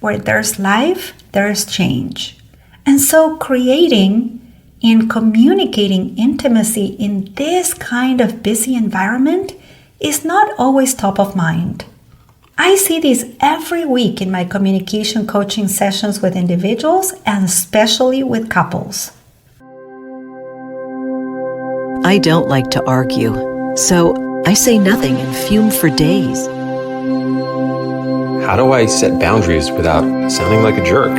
where there's life, there's change. And so creating and communicating intimacy in this kind of busy environment is not always top of mind. I see this every week in my communication coaching sessions with individuals and especially with couples. I don't like to argue, so I say nothing and fume for days. How do I set boundaries without sounding like a jerk?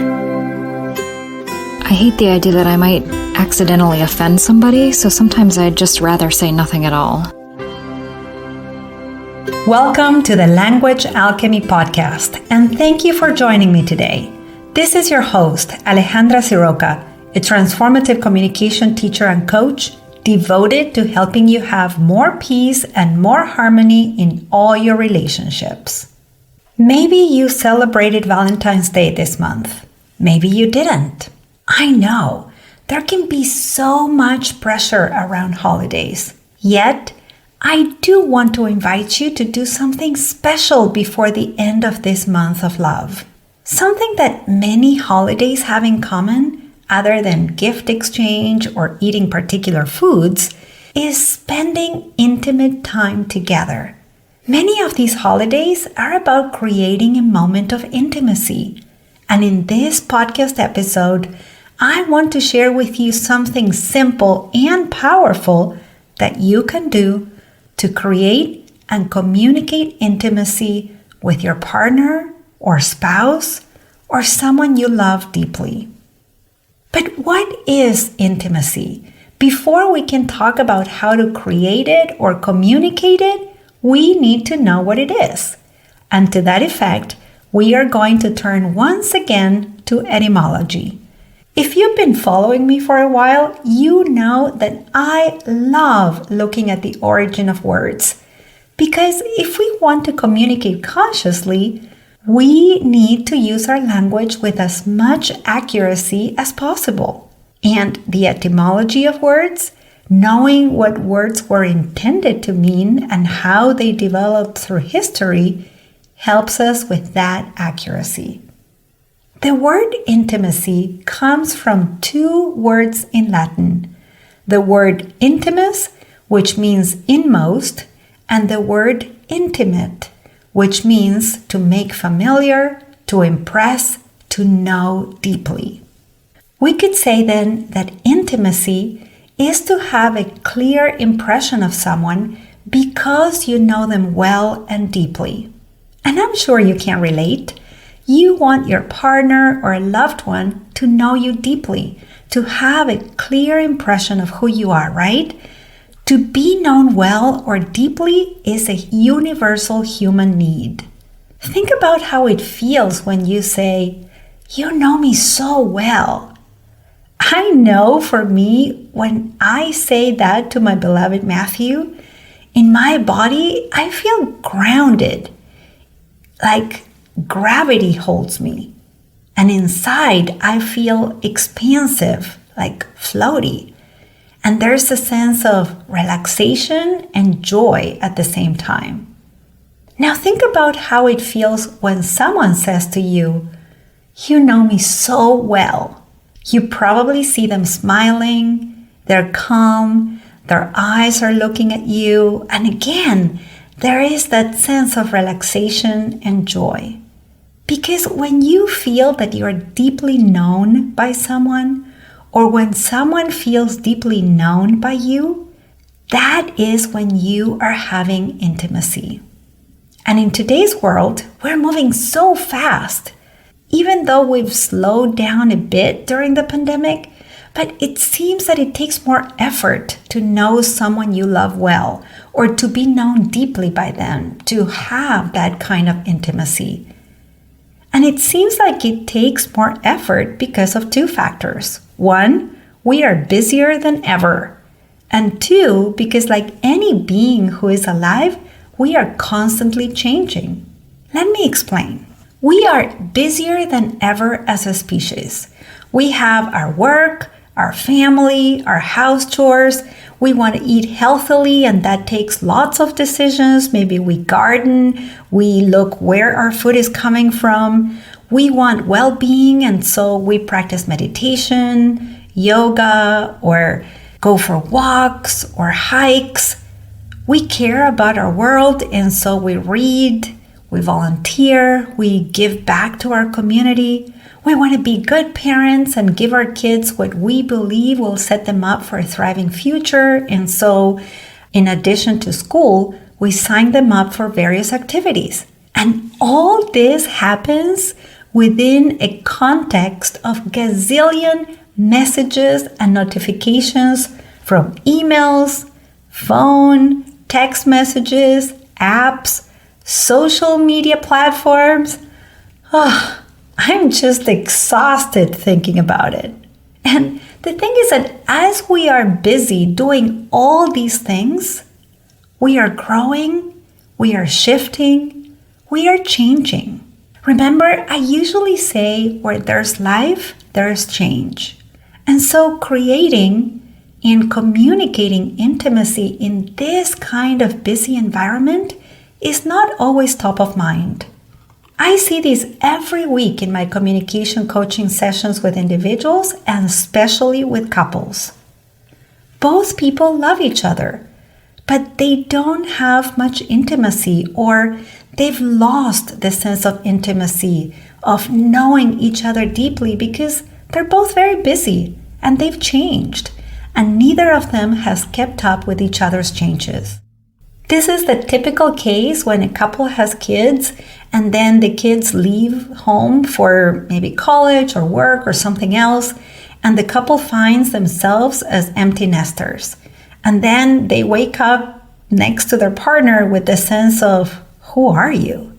I hate the idea that I might accidentally offend somebody, so sometimes I'd just rather say nothing at all. Welcome to the Language Alchemy Podcast, and thank you for joining me today. This is your host, Alejandra Siroca, a transformative communication teacher and coach devoted to helping you have more peace and more harmony in all your relationships. Maybe you celebrated Valentine's Day this month. Maybe you didn't. I know there can be so much pressure around holidays. Yet, I do want to invite you to do something special before the end of this month of love. Something that many holidays have in common, other than gift exchange or eating particular foods, is spending intimate time together. Many of these holidays are about creating a moment of intimacy. And in this podcast episode, I want to share with you something simple and powerful that you can do to create and communicate intimacy with your partner or spouse or someone you love deeply. But what is intimacy? Before we can talk about how to create it or communicate it, we need to know what it is. And to that effect, we are going to turn once again to etymology. If you've been following me for a while, you know that I love looking at the origin of words. Because if we want to communicate consciously, we need to use our language with as much accuracy as possible. And the etymology of words, knowing what words were intended to mean and how they developed through history, helps us with that accuracy. The word intimacy comes from two words in Latin. The word intimus, which means inmost, and the word intimate, which means to make familiar, to impress, to know deeply. We could say then that intimacy is to have a clear impression of someone because you know them well and deeply. And I'm sure you can relate. You want your partner or a loved one to know you deeply, to have a clear impression of who you are, right? To be known well or deeply is a universal human need. Think about how it feels when you say, "You know me so well." I know for me, when I say that to my beloved Matthew, in my body, I feel grounded, like gravity holds me. And inside, I feel expansive, like floaty. And there's a sense of relaxation and joy at the same time. Now think about how it feels when someone says to you, "You know me so well." You probably see them smiling, they're calm, their eyes are looking at you, and again, there is that sense of relaxation and joy. Because when you feel that you are deeply known by someone, or when someone feels deeply known by you, that is when you are having intimacy. And in today's world, we're moving so fast. Even though we've slowed down a bit during the pandemic, but it seems that it takes more effort to know someone you love well, or to be known deeply by them, to have that kind of intimacy. And it seems like it takes more effort because of two factors. One, we are busier than ever. And two, because like any being who is alive, we are constantly changing. Let me explain. We are busier than ever as a species. We have our work, our family, our house chores. We want to eat healthily, and that takes lots of decisions. Maybe we garden, we look where our food is coming from. we want well-being, and so we practice meditation, yoga, or go for walks or hikes. We care about our world, and so we read, we volunteer, we give back to our community. We want to be good parents and give our kids what we believe will set them up for a thriving future. And so, in addition to school, we sign them up for various activities. And all this happens within a context of gazillion messages and notifications from emails, phone, text messages, apps, social media platforms. I'm just exhausted thinking about it. And the thing is that as we are busy doing all these things, we are growing, we are shifting, we are changing. Remember, I usually say where there's life, there's change. And so creating and communicating intimacy in this kind of busy environment is not always top of mind. I see this every week in my communication coaching sessions with individuals and especially with couples. Both people love each other, but they don't have much intimacy, or they've lost the sense of intimacy, of knowing each other deeply, because they're both very busy and they've changed, and neither of them has kept up with each other's changes. This is the typical case when a couple has kids and then the kids leave home for maybe college or work or something else, and the couple finds themselves as empty nesters. And then they wake up next to their partner with the sense of, who are you?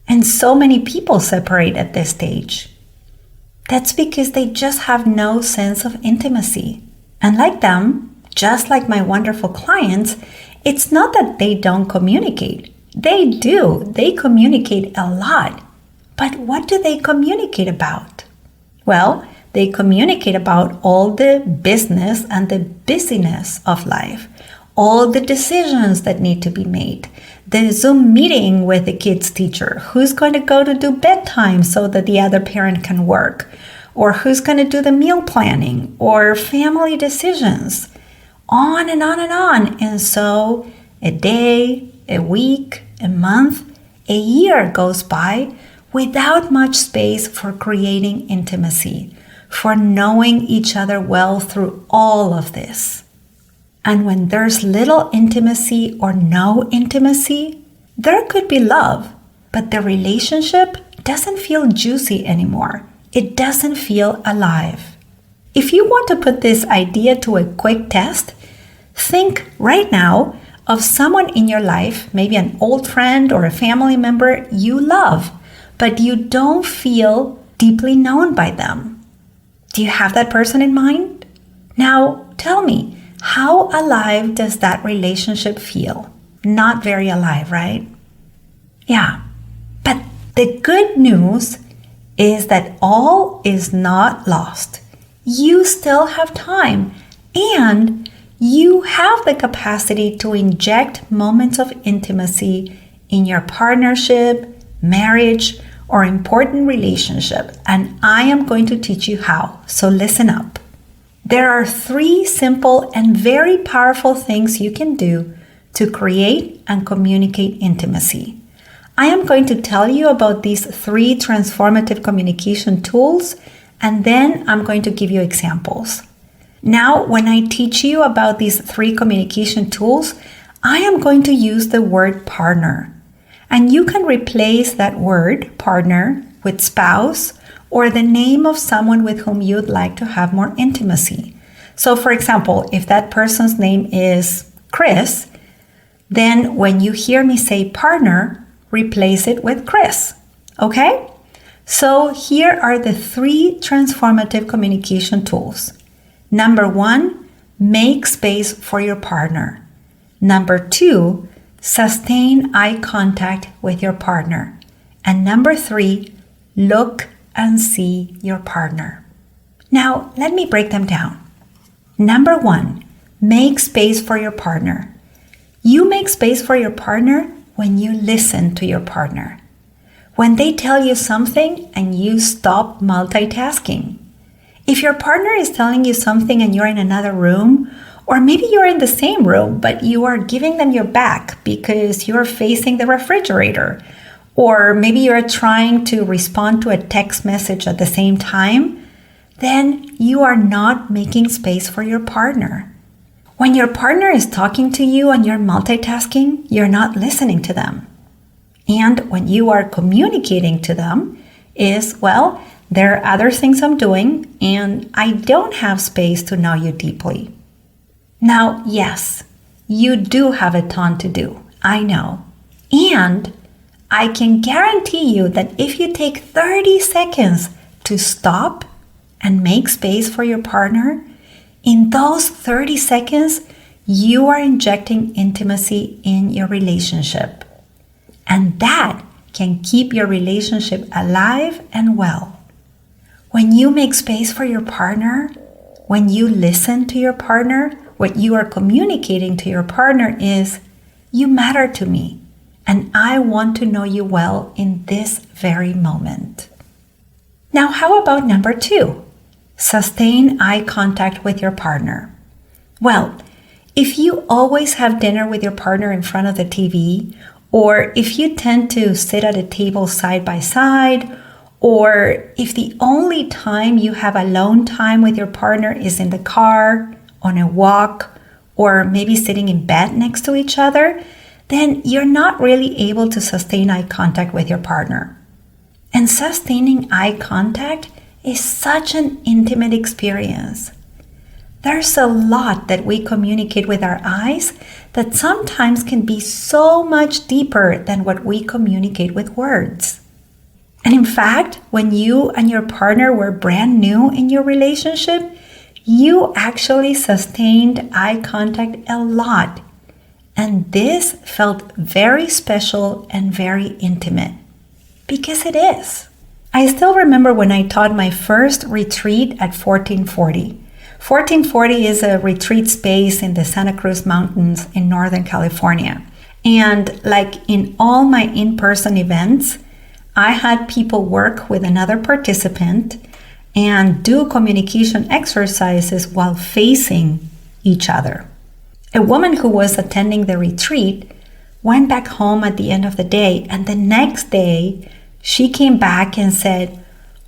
And so many people separate at this stage. That's because they just have no sense of intimacy. And like them, just like my wonderful clients, it's not that they don't communicate. They do. They communicate a lot. But what do they communicate about? Well, they communicate about all the business and the busyness of life, all the decisions that need to be made, the Zoom meeting with the kids' teacher, who's going to go to do bedtime so that the other parent can work, or who's going to do the meal planning, or family decisions, on and on and on. And so a day, a week, a month, a year goes by without much space for creating intimacy, for knowing each other well through all of this. And when there's little intimacy or no intimacy, there could be love, but the relationship doesn't feel juicy anymore. It doesn't feel alive. If you want to put this idea to a quick test, think right now of someone in your life, maybe an old friend or a family member you love, but you don't feel deeply known by them. Do you have that person in mind? Now, tell me, how alive does that relationship feel? Not very alive, right? Yeah. But the good news is that all is not lost. You still have time, and you have the capacity to inject moments of intimacy in your partnership, marriage, or important relationship, and I am going to teach you how, so listen up. There are 3 simple and very powerful things you can do to create and communicate intimacy. I am going to tell you about these 3 transformative communication tools, and then I'm going to give you examples. Now, when I teach you about these 3 communication tools, I am going to use the word partner. And you can replace that word, partner, with spouse or the name of someone with whom you'd like to have more intimacy. So, for example, if that person's name is Chris, then when you hear me say partner, replace it with Chris. Okay? So here are the 3 transformative communication tools. Number 1, make space for your partner. Number 2, sustain eye contact with your partner. And number 3, look and see your partner. Now, let me break them down. Number 1, make space for your partner. You make space for your partner when you listen to your partner. When they tell you something and you stop multitasking. If your partner is telling you something and you're in another room, or maybe you're in the same room, but you are giving them your back because you're facing the refrigerator, or maybe you're trying to respond to a text message at the same time, then you are not making space for your partner. When your partner is talking to you and you're multitasking, you're not listening to them. And when you are communicating to them is, well, there are other things I'm doing and I don't have space to know you deeply. Now, yes, you do have a ton to do. I know. And I can guarantee you that if you take 30 seconds to stop and make space for your partner, in those 30 seconds, you are injecting intimacy in your relationship. And that can keep your relationship alive and well. When you make space for your partner, when you listen to your partner, what you are communicating to your partner is, you matter to me, and I want to know you well in this very moment. Now, how about number 2? Sustain eye contact with your partner. Well, if you always have dinner with your partner in front of the TV, or if you tend to sit at a table side by side, or if the only time you have alone time with your partner is in the car, on a walk, or maybe sitting in bed next to each other, then you're not really able to sustain eye contact with your partner. And sustaining eye contact is such an intimate experience. There's a lot that we communicate with our eyes that sometimes can be so much deeper than what we communicate with words. And in fact, when you and your partner were brand new in your relationship, you actually sustained eye contact a lot. And this felt very special and very intimate. Because it is. I still remember when I taught my first retreat at 1440. 1440 is a retreat space in the Santa Cruz Mountains in Northern California. And like in all my in-person events, I had people work with another participant and do communication exercises while facing each other. A woman who was attending the retreat went back home at the end of the day, and the next day she came back and said,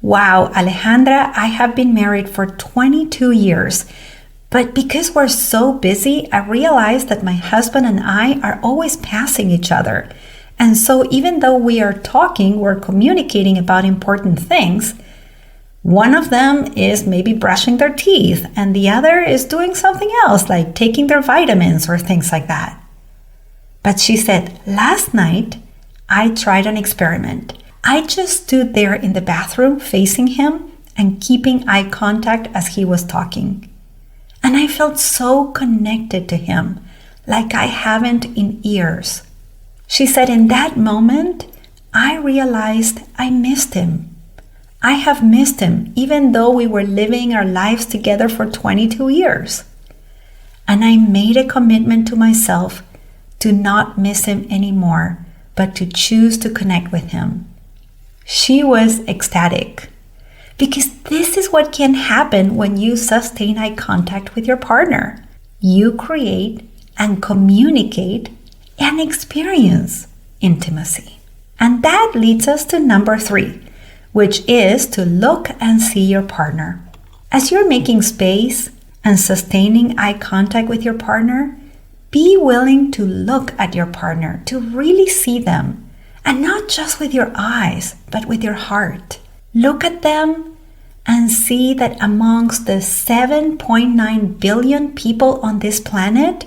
"Wow, Alejandra, I have been married for 22 years, but because we're so busy, I realized that my husband and I are always passing each other. And so even though we are talking, we're communicating about important things. One of them is maybe brushing their teeth, and the other is doing something else, like taking their vitamins or things like that." But she said, "Last night, I tried an experiment. I just stood there in the bathroom facing him and keeping eye contact as he was talking. And I felt so connected to him, like I haven't in years." She said, "In that moment, I realized I missed him. I have missed him, even though we were living our lives together for 22 years. And I made a commitment to myself to not miss him anymore, but to choose to connect with him." She was ecstatic, because this is what can happen when you sustain eye contact with your partner. You create and communicate and experience intimacy. And that leads us to number 3, which is to look and see your partner. As you're making space and sustaining eye contact with your partner, be willing to look at your partner, to really see them. And not just with your eyes, but with your heart. Look at them and see that amongst the 7.9 billion people on this planet,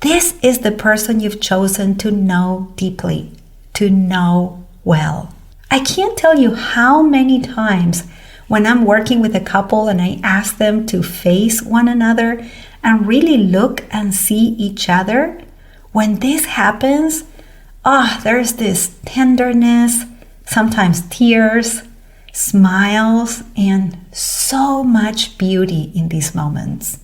this is the person you've chosen to know deeply, to know well. I can't tell you how many times when I'm working with a couple and I ask them to face one another and really look and see each other, when this happens, there's this tenderness, sometimes tears, smiles, and so much beauty in these moments.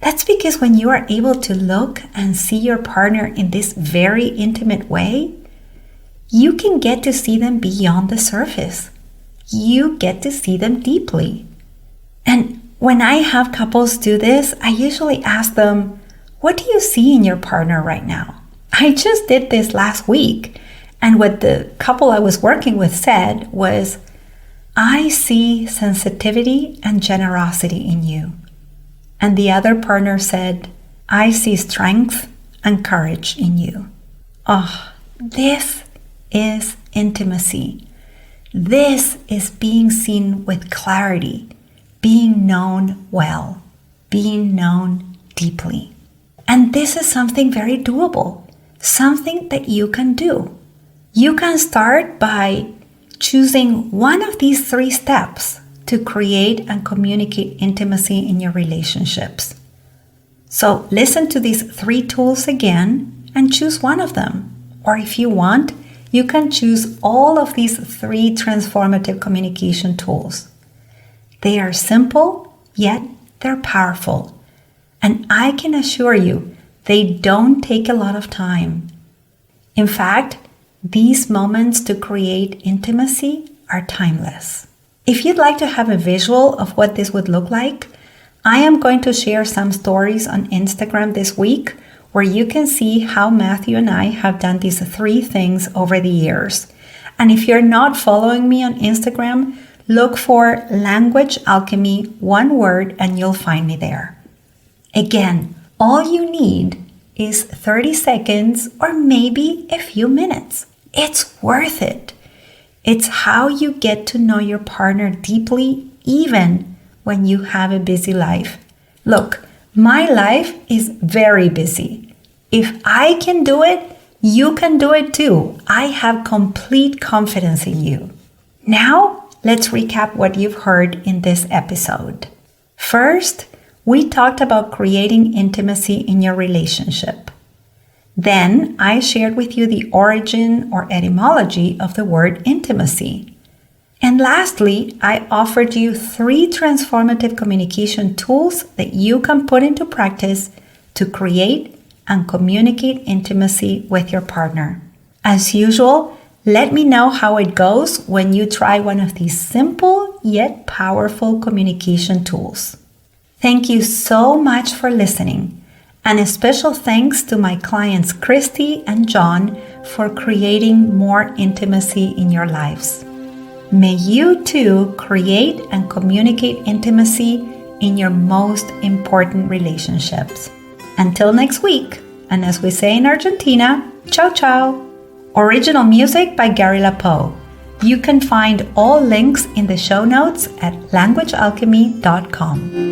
That's because when you are able to look and see your partner in this very intimate way, you can get to see them beyond the surface. You get to see them deeply. And when I have couples do this, I usually ask them, what do you see in your partner right now? I just did this last week. And what the couple I was working with said was, I see sensitivity and generosity in you. And the other partner said, I see strength and courage in you. Oh, this is intimacy. This is being seen with clarity, being known well, being known deeply. And this is something very doable, something that you can do. You can start by choosing one of these 3 steps to create and communicate intimacy in your relationships. So listen to these 3 tools again and choose one of them. Or if you want, you can choose all of these 3 transformative communication tools. They are simple, yet they're powerful. And I can assure you, they don't take a lot of time. In fact, these moments to create intimacy are timeless. If you'd like to have a visual of what this would look like, I am going to share some stories on Instagram this week where you can see how Matthew and I have done these 3 things over the years. And if you're not following me on Instagram, look for Language Alchemy, one word, and you'll find me there. Again, all you need is 30 seconds or maybe a few minutes. It's worth it. It's how you get to know your partner deeply, even when you have a busy life. Look, my life is very busy. If I can do it, you can do it too. I have complete confidence in you. Now, let's recap what you've heard in this episode. First, we talked about creating intimacy in your relationship. Then I shared with you the origin or etymology of the word intimacy. And lastly, I offered you 3 transformative communication tools that you can put into practice to create and communicate intimacy with your partner. As usual, let me know how it goes when you try one of these simple yet powerful communication tools. Thank you so much for listening, and a special thanks to my clients Christy and John for creating more intimacy in your lives. May you too create and communicate intimacy in your most important relationships. Until next week, and as we say in Argentina, ciao ciao! Original music by Gary LaPoe. You can find all links in the show notes at languagealchemy.com.